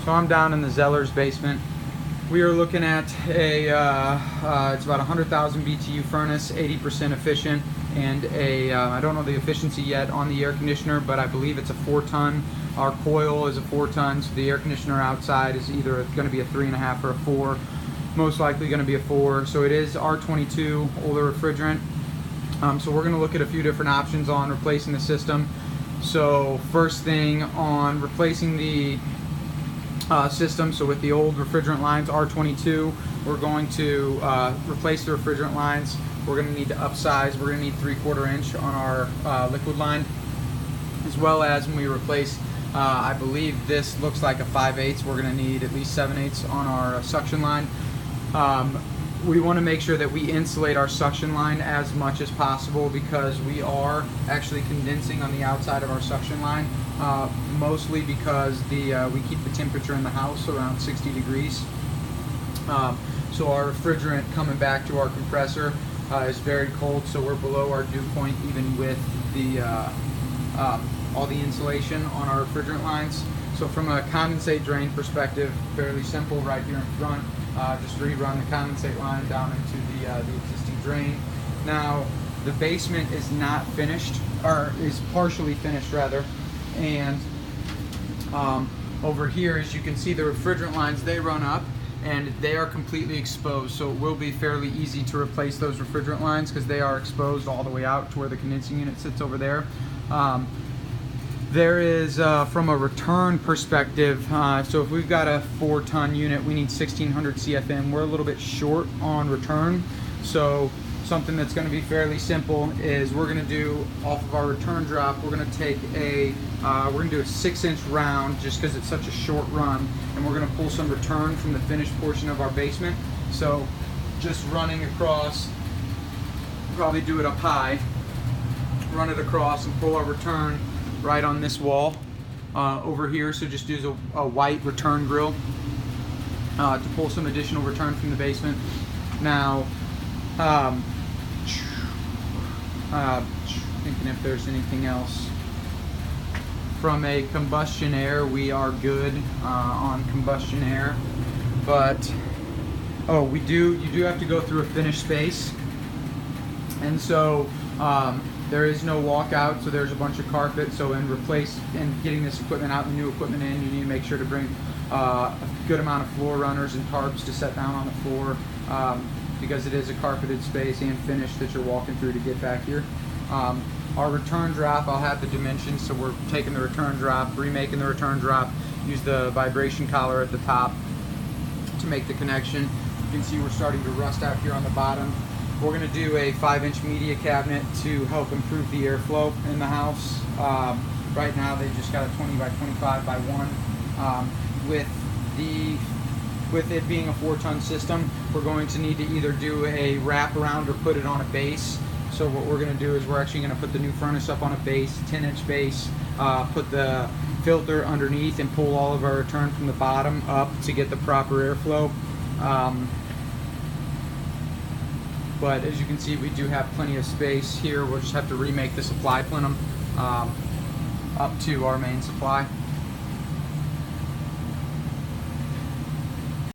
So I'm down in the Zeiler's basement. We are looking at a, it's about 100,000 BTU furnace, 80% efficient, and I don't know the efficiency yet on the air conditioner, but I believe it's a 4-ton. Our coil is a 4-ton, so the air conditioner outside is either going to be a 3.5 or a 4. Most likely going to be a 4. So it is R22, older refrigerant. So we're going to look at a few different options on replacing the system. So first thing on replacing the system, so with the old refrigerant lines R22, we're going to replace the refrigerant lines. We're going to need to upsize. We're going to need 3/4 inch on our liquid line, as well as when we replace, I believe this looks like a 5/8. We're going to need at least 7/8 on our suction line. We want to make sure that we insulate our suction line as much as possible, because we are actually condensing on the outside of our suction line, mostly because we keep the temperature in the house around 60 degrees. So our refrigerant coming back to our compressor is very cold, so we're below our dew point even with the all the insulation on our refrigerant lines. So from a condensate drain perspective, fairly simple right here in front. Just rerun the condensate line down into the existing drain. Now, the basement is not finished, or is partially finished rather, and over here, as you can see, the refrigerant lines, they run up and they are completely exposed, so it will be fairly easy to replace those refrigerant lines because they are exposed all the way out to where the condensing unit sits over there. There is, from a return perspective, so if we've got a 4-ton unit, we need 1600 CFM. We're a little bit short on return, so something that's going to be fairly simple is we're going to do, off of our return drop, we're going to take a, we're going to do a 6-inch round just because it's such a short run, and we're going to pull some return from the finished portion of our basement. So just running across, probably do it up high, run it across and pull our return right on this wall over here. So just use a white return grill to pull some additional return from the basement. Now, thinking if there's anything else. From a combustion air, we are good on combustion air, but you do have to go through a finished space, and so there is no walkout, so there's a bunch of carpet. So in getting this equipment out and new equipment in, you need to make sure to bring a good amount of floor runners and tarps to set down on the floor, because it is a carpeted space and finished that you're walking through to get back here. Our return drop, I'll have the dimensions, so we're taking the return drop, remaking the return drop, use the vibration collar at the top to make the connection. You can see we're starting to rust out here on the bottom. We're going to do a 5-inch media cabinet to help improve the airflow in the house. Right now they just got a 20 by 25 by 1. With it being a 4-ton system, we're going to need to either do a wrap around or put it on a base. So what we're going to do is we're actually going to put the new furnace up on a base, 10-inch base, put the filter underneath and pull all of our return from the bottom up to get the proper airflow. But as you can see, we do have plenty of space here. We'll just have to remake the supply plenum up to our main supply.